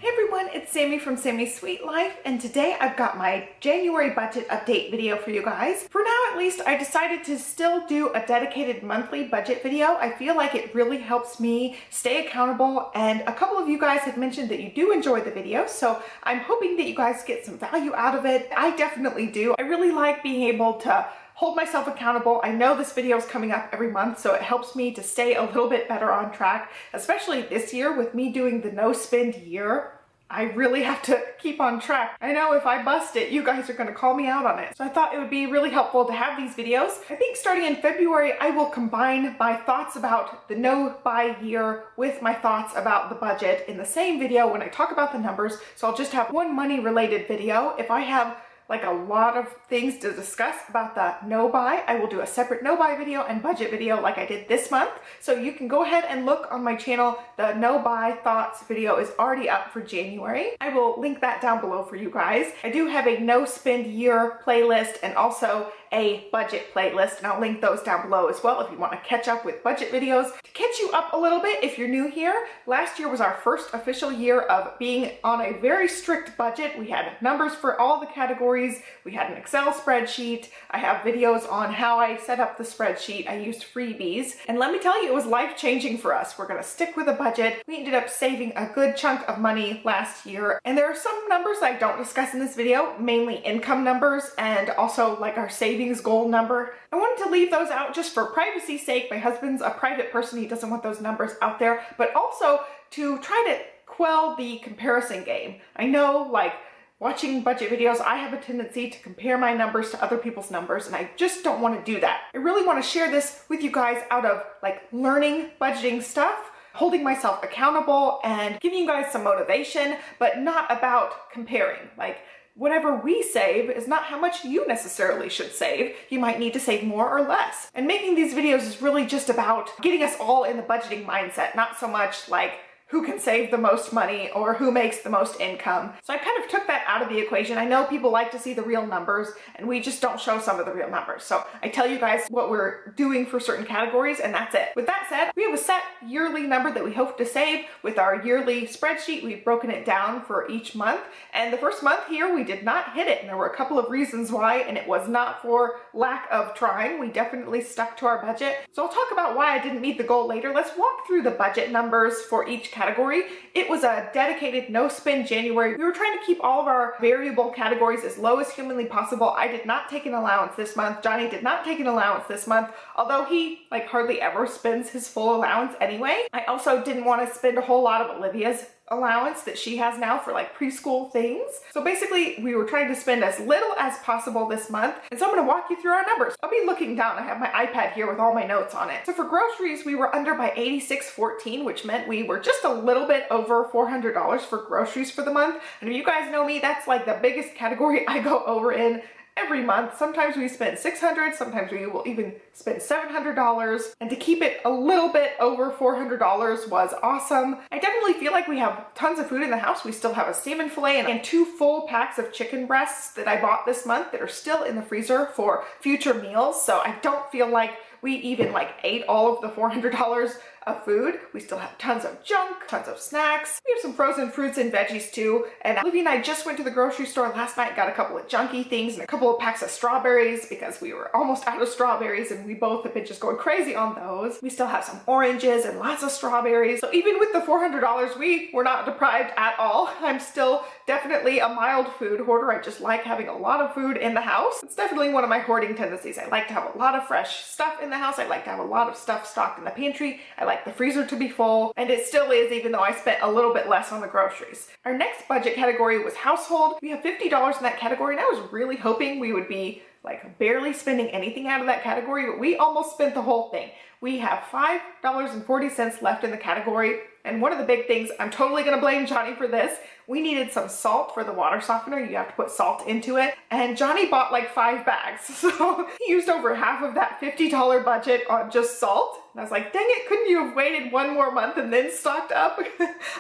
Hey everyone, it's Sammy from Sammy's Sweet Life, and today I've got my January budget update video for you guys. For now at least, I decided to still do a dedicated monthly budget video. I feel like it really helps me stay accountable, and a couple of you guys have mentioned that you do enjoy the video, so I'm hoping that you guys get some value out of it. I definitely do. I really like being able to hold myself accountable. I know this video is coming up every month, so it helps me to stay a little bit better on track, especially this year with me doing the no spend year. I really have to keep on track. I know if I bust it, you guys are gonna call me out on it. So I thought it would be really helpful to have these videos. I think starting in February, I will combine my thoughts about the no buy year with my thoughts about the budget in the same video when I talk about the numbers. So I'll just have one money related video. If I have like a lot of things to discuss about the no buy, I will do a separate no buy video and budget video like I did this month. So you can go ahead and look on my channel. The no buy thoughts video is already up for January. I will link that down below for you guys. I do have a no spend year playlist and also a budget playlist, and I'll link those down below as well if you want to catch up with budget videos. To catch you up a little bit if you're new here, last year was our first official year of being on a very strict budget. We had numbers for all the categories. We had an Excel spreadsheet. I have videos on how I set up the spreadsheet. I used freebies, and let me tell you, it was life-changing for us. We're gonna stick with a budget. We ended up saving a good chunk of money last year, and there are some numbers I don't discuss in this video, mainly income numbers and also like our savings goal number. I wanted to leave those out just for privacy's sake. My husband's a private person. He doesn't want those numbers out there, but also to try to quell the comparison game. I know, like, watching budget videos, I have a tendency to compare my numbers to other people's numbers, and I just don't want to do that. I really want to share this with you guys out of like learning budgeting stuff, holding myself accountable, and giving you guys some motivation, but not about comparing. Like, whatever we save is not how much you necessarily should save. You might need to save more or less. And making these videos is really just about getting us all in the budgeting mindset, not so much like who can save the most money or who makes the most income. So I kind of took that out of the equation. I know people like to see the real numbers, and we just don't show some of the real numbers. So I tell you guys what we're doing for certain categories, and that's it. With that said, we have a set yearly number that we hope to save. With our yearly spreadsheet, we've broken it down for each month. And the first month here, we did not hit it. And there were a couple of reasons why, and it was not for lack of trying. We definitely stuck to our budget. So I'll talk about why I didn't meet the goal later. Let's walk through the budget numbers for each category. It was a dedicated no spend January. We were trying to keep all of our variable categories as low as humanly possible. I did not take an allowance this month. Johnny did not take an allowance this month, although he like hardly ever spends his full allowance anyway. I also didn't want to spend a whole lot of Olivia's allowance that she has now for like preschool things. So basically we were trying to spend as little as possible this month. And so I'm going to walk you through our numbers. I'll be looking down. I have my iPad here with all my notes on it. So for groceries, we were under by $86.14, which meant we were just a little bit over $400 for groceries for the month. And if you guys know me, that's like the biggest category I go over in every month. Sometimes we spend $600, sometimes we will even spend $700, and to keep it a little bit over $400 was awesome. I definitely feel like we have tons of food in the house. We still have a salmon fillet and 2 full packs of chicken breasts that I bought this month that are still in the freezer for future meals, so I don't feel like we even like ate all of the $400 of food. We still have tons of junk, tons of snacks. We have some frozen fruits and veggies too. And Olivia and I just went to the grocery store last night, got a couple of junky things and a couple of packs of strawberries because we were almost out of strawberries and we both have been just going crazy on those. We still have some oranges and lots of strawberries. So even with the $400, we were not deprived at all. I'm still definitely a mild food hoarder. I just like having a lot of food in the house. It's definitely one of my hoarding tendencies. I like to have a lot of fresh stuff in the house. I like to have a lot of stuff stocked in the pantry. I like the freezer to be full, and it still is, even though I spent a little bit less on the groceries. Our next budget category was household. We have $50 in that category, and I was really hoping we would be like barely spending anything out of that category, but we almost spent the whole thing. We have $5.40 left in the category, and one of the big things, I'm totally gonna blame Johnny for this, we needed some salt for the water softener. You have to put salt into it, and Johnny bought like 5 bags, so he used over half of that $50 budget on just salt. And I was like, dang it, couldn't you have waited one more month and then stocked up?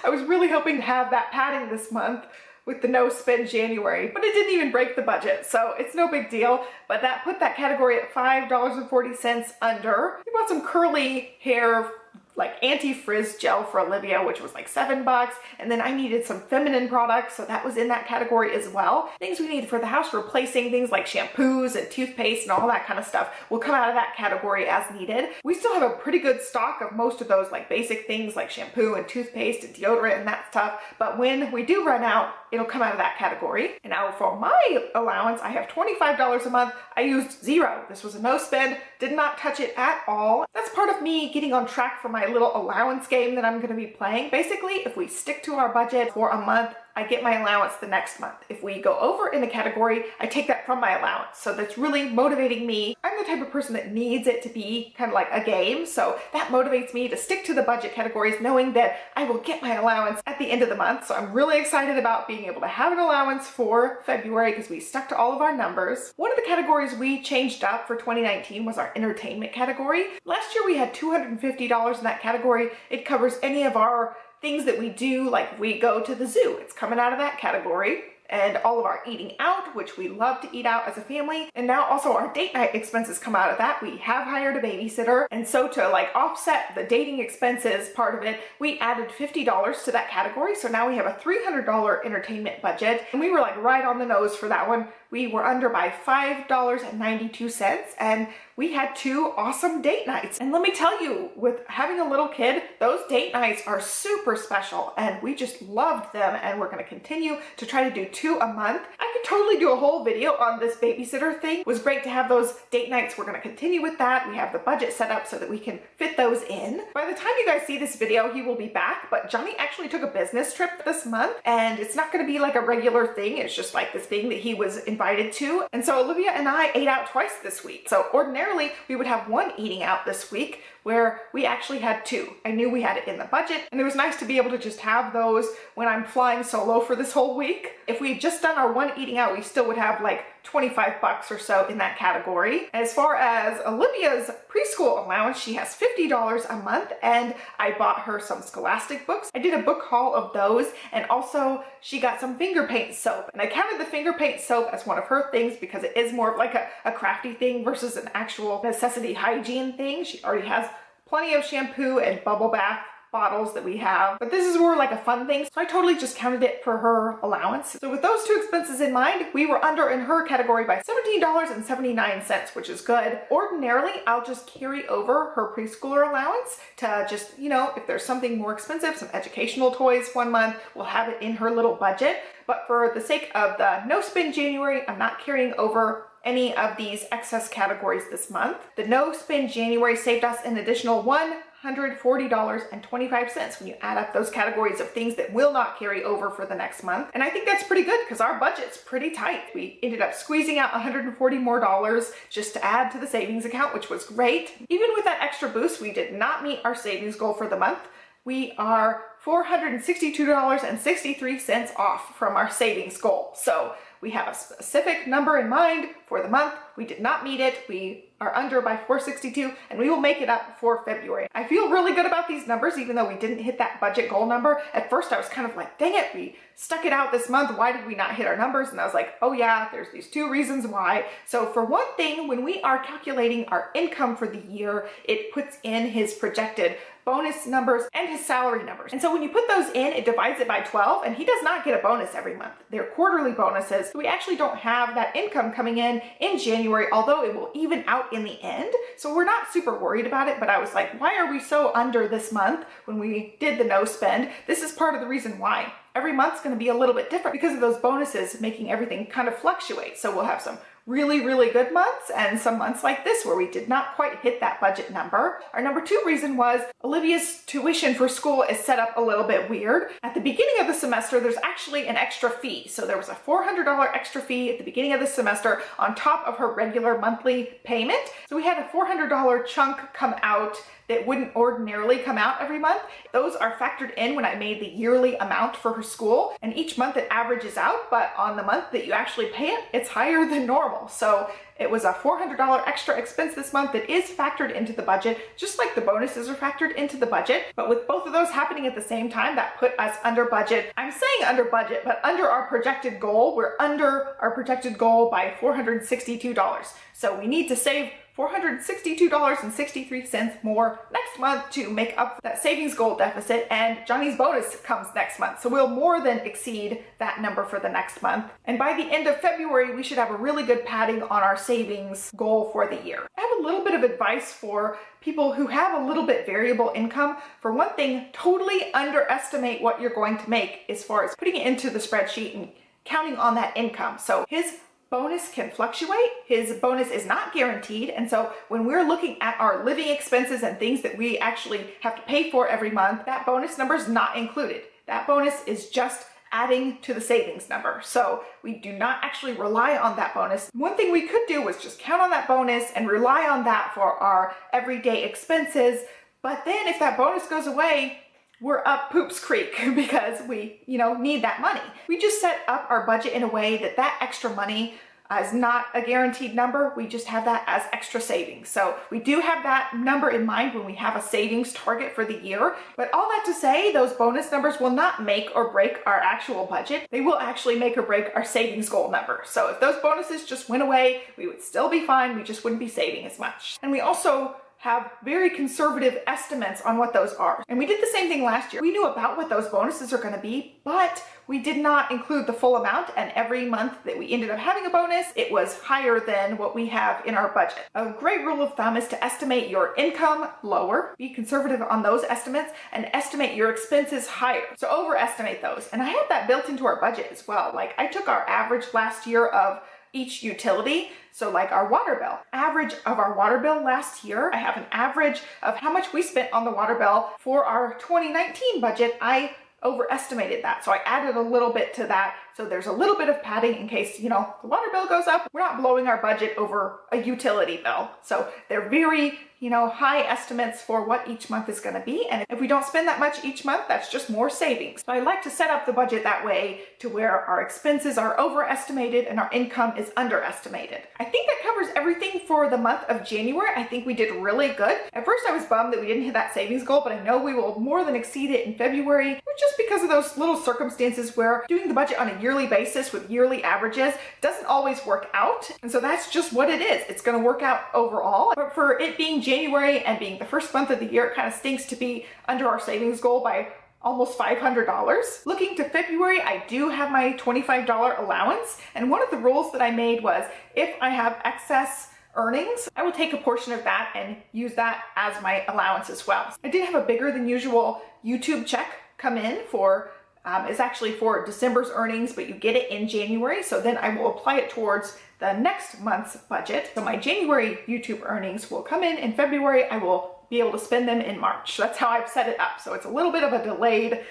I was really hoping to have that padding this month with the no spend January, but it didn't even break the budget, so it's no big deal. But that put that category at $5.40 under. We bought some curly hair like anti-frizz gel for Olivia, which was like $7. And then I needed some feminine products, so that was in that category as well. Things we need for the house, replacing things like shampoos and toothpaste and all that kind of stuff will come out of that category as needed. We still have a pretty good stock of most of those like basic things like shampoo and toothpaste and deodorant and that stuff. But when we do run out, it'll come out of that category. And now for my allowance, I have $25 a month. I used zero. This was a no spend, did not touch it at all. That's part of me getting on track for my little allowance game that I'm gonna be playing. Basically, if we stick to our budget for a month, I get my allowance the next month. If we go over in a category, I take that from my allowance. So that's really motivating me. I'm the type of person that needs it to be kind of like a game. So that motivates me to stick to the budget categories, knowing that I will get my allowance at the end of the month. So I'm really excited about being able to have an allowance for February because we stuck to all of our numbers. One of the categories we changed up for 2019 was our entertainment category. Last year we had $250 in that category. It covers any of our things that we do, like we go to the zoo, it's coming out of that category. And all of our eating out, which we love to eat out as a family. And now also our date night expenses come out of that. We have hired a babysitter. And so to like offset the dating expenses part of it, we added $50 to that category. So now we have a $300 entertainment budget. And we were like right on the nose for that one. We were under by $5.92, and we had 2 awesome date nights. And let me tell you, with having a little kid, those date nights are super special, and we just loved them, and we're gonna continue to try to do 2 a month. I could totally do a whole video on this babysitter thing. It was great to have those date nights. We're gonna continue with that. We have the budget set up so that we can fit those in. By the time you guys see this video, he will be back, but Johnny actually took a business trip this month, and it's not gonna be like a regular thing. It's just like this thing that he was invited to. And so Olivia and I ate out twice this week. So ordinarily we would have 1 eating out this week, where we actually had 2. I knew we had it in the budget, and it was nice to be able to just have those when I'm flying solo for this whole week. If we had just done our 1 eating out, we still would have like $25 or so in that category. As far as Olivia's preschool allowance, she has $50 a month, and I bought her some Scholastic books. I did a book haul of those, and also she got some finger paint soap. And I counted the finger paint soap as one of her things because it is more of like a crafty thing versus an actual necessity hygiene thing. She already has plenty of shampoo and bubble bath bottles that we have, but this is more like a fun thing, so I totally just counted it for her allowance. So with those 2 expenses in mind, we were under in her category by $17.79, which is good. Ordinarily, I'll just carry over her preschooler allowance to just, you know, if there's something more expensive, some educational toys one month, we'll have it in her little budget. But for the sake of the no spend January, I'm not carrying over any of these excess categories this month. The no spend January saved us an additional $140.25 when you add up those categories of things that will not carry over for the next month. And I think that's pretty good because our budget's pretty tight. We ended up squeezing out $140 more just to add to the savings account, which was great. Even with that extra boost, we did not meet our savings goal for the month. We are $462.63 off from our savings goal. So we have a specific number in mind for the month. We did not meet it. We are under by $462, and we will make it up for February. I feel really good about these numbers, even though we didn't hit that budget goal number. At first I was kind of like, dang it, we stuck it out this month. Why did we not hit our numbers? And I was like, oh yeah, there's these 2 reasons why. So for one thing, when we are calculating our income for the year, it puts in his projected bonus numbers and his salary numbers. And so when you put those in, it divides it by 12, and he does not get a bonus every month. They're quarterly bonuses. So we actually don't have that income coming in January, although it will even out in the end. So we're not super worried about it, but I was like, why are we so under this month when we did the no spend? This is part of the reason why. Every month's going to be a little bit different because of those bonuses making everything kind of fluctuate. So we'll have some really, really good months and some months like this where we did not quite hit that budget number. Our number 2 reason was Olivia's tuition for school is set up a little bit weird. At the beginning of the semester, there's actually an extra fee. So there was a $400 extra fee at the beginning of the semester on top of her regular monthly payment. So we had a $400 chunk come out that wouldn't ordinarily come out every month. Those are factored in when I made the yearly amount for her school, and each month it averages out, but on the month that you actually pay it, it's higher than normal. So it was a $400 extra expense this month that is factored into the budget, just like the bonuses are factored into the budget. But with both of those happening at the same time, that put us under budget. I'm saying under budget, but under our projected goal. We're under our projected goal by $462. So we need to save $462.63 more next month to make up that savings goal deficit, and Johnny's bonus comes next month. So we'll more than exceed that number for the next month. And by the end of February, we should have a really good padding on our savings goal for the year. I have a little bit of advice for people who have a little bit variable income. For one thing, totally underestimate what you're going to make as far as putting it into the spreadsheet and counting on that income. So his bonus can fluctuate. His bonus is not guaranteed. And so when we're looking at our living expenses and things that we actually have to pay for every month, that bonus number is not included. That bonus is just adding to the savings number. So we do not actually rely on that bonus. One thing we could do was just count on that bonus and rely on that for our everyday expenses. But then if that bonus goes away, we're up poops creek because we, need that money. We just set up our budget in a way that that extra money is not a guaranteed number. We just have that as extra savings. So we do have that number in mind when we have a savings target for the year. But all that to say, those bonus numbers will not make or break our actual budget. They will actually make or break our savings goal number. So if those bonuses just went away, we would still be fine. We just wouldn't be saving as much. And we also have very conservative estimates on what those are. And we did the same thing last year. We knew about what those bonuses are going to be, but we did not include the full amount. And every month that we ended up having a bonus, it was higher than what we have in our budget. A great rule of thumb is to estimate your income lower, be conservative on those estimates, and estimate your expenses higher. So overestimate those. And I have that built into our budget as well. Like I took our average last year of each utility. So like our water bill, average of our water bill last year, I have an average of how much we spent on the water bill for our 2019 budget. I overestimated that. So I added a little bit to that. So there's a little bit of padding in case, the water bill goes up. We're not blowing our budget over a utility bill. So they're very, high estimates for what each month is going to be. And if we don't spend that much each month, that's just more savings. So I like to set up the budget that way to where our expenses are overestimated and our income is underestimated. I think that covers everything for the month of January. I think we did really good. At first I was bummed that we didn't hit that savings goal, but I know we will more than exceed it in February, just because of those little circumstances where doing the budget on a yearly basis with yearly averages doesn't always work out. And so that's just what it is. It's going to work out overall. But for it being January and being the first month of the year, it kind of stinks to be under our savings goal by almost $500. Looking to February, I do have my $25 allowance. And one of the rules that I made was if I have excess earnings, I will take a portion of that and use that as my allowance as well. I did have a bigger than usual YouTube check come in for it's actually for December's earnings, but you get it in January. So then I will apply it towards the next month's budget. So my January YouTube earnings will come in February. I will be able to spend them in March. So that's how I've set it up. So it's a little bit of a delayed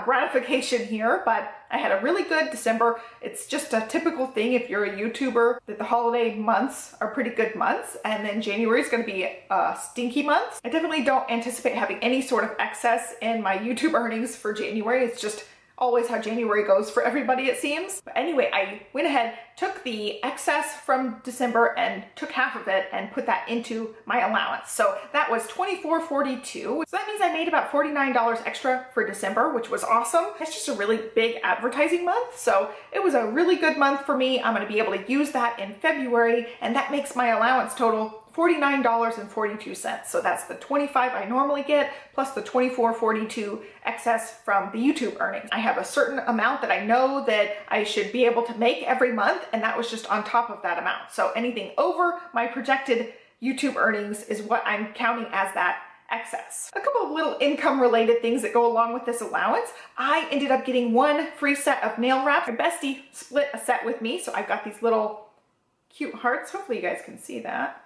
gratification here, but I had a really good December. It's just a typical thing if you're a YouTuber that the holiday months are pretty good months, and then January is going to be a stinky month. I definitely don't anticipate having any sort of excess in my YouTube earnings for January. It's just always how January goes for everybody, it seems. But anyway, I went ahead, took the excess from December and took half of it and put that into my allowance. So that was $24.42. So that means I made about $49 extra for December, which was awesome. That's just a really big advertising month. So it was a really good month for me. I'm going to be able to use that in February, and that makes my allowance total $49.42. So that's the $25 I normally get plus the $24.42 excess from the YouTube earnings. I have a certain amount that I know that I should be able to make every month, and that was just on top of that amount. So anything over my projected YouTube earnings is what I'm counting as that excess. A couple of little income related things that go along with this allowance. I ended up getting one free set of nail wraps. My bestie split a set with me, so I've got these little cute hearts. Hopefully you guys can see that.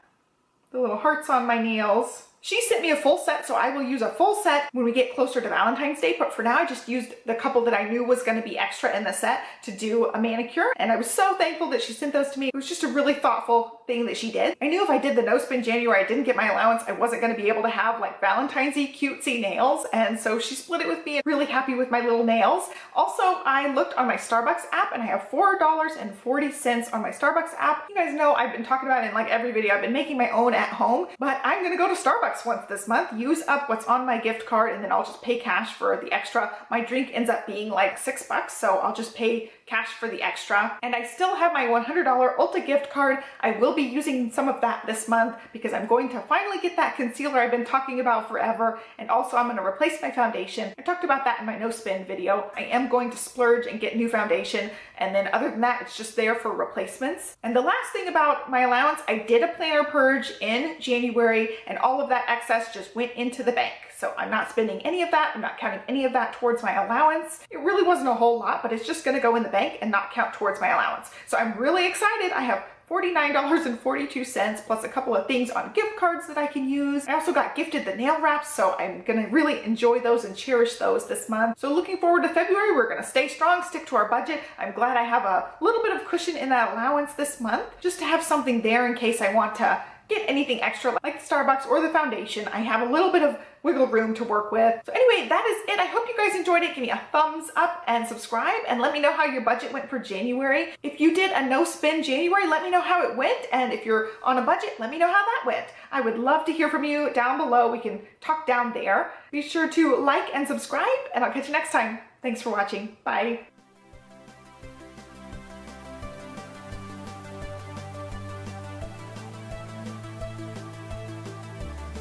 The little hearts on my nails. She sent me a full set, so I will use a full set when we get closer to Valentine's Day, but for now I just used the couple that I knew was going to be extra in the set to do a manicure, and I was so thankful that she sent those to me. It was just a really thoughtful thing that she did. I knew if I did the no spin January, I didn't get my allowance, I wasn't going to be able to have like Valentine's-y cutesy nails, and so she split it with me. I'm really happy with my little nails. Also, I looked on my Starbucks app and I have $4.40 on my Starbucks app. You guys know I've been talking about it in like every video. I've been making my own at home, but I'm going to go to Starbucks once this month, use up what's on my gift card, and then I'll just pay cash for the extra. My drink ends up being like $6, so I'll just pay cash for the extra. And I still have my $100 Ulta gift card. I will will be using some of that this month because I'm going to finally get that concealer I've been talking about forever. And also I'm going to replace my foundation. I talked about that in my no spin video. I am going to splurge and get new foundation. And then other than that, it's just there for replacements. And the last thing about my allowance, I did a planner purge in January and all of that excess just went into the bank. So I'm not spending any of that. I'm not counting any of that towards my allowance. It really wasn't a whole lot, but it's just going to go in the bank and not count towards my allowance. So I'm really excited. I have $49.42 plus a couple of things on gift cards that I can use. I also got gifted the nail wraps, so I'm gonna really enjoy those and cherish those this month. So looking forward to February. We're gonna stay strong, stick to our budget. I'm glad I have a little bit of cushion in that allowance this month, just to have something there in case I want to get anything extra like the Starbucks or the foundation. I have a little bit of wiggle room to work with. So anyway, that is it. I hope you guys enjoyed it. Give me a thumbs up and subscribe and let me know how your budget went for January. If you did a no spin January, let me know how it went. And if you're on a budget, let me know how that went. I would love to hear from you down below. We can talk down there. Be sure to like and subscribe and I'll catch you next time. Thanks for watching. Bye.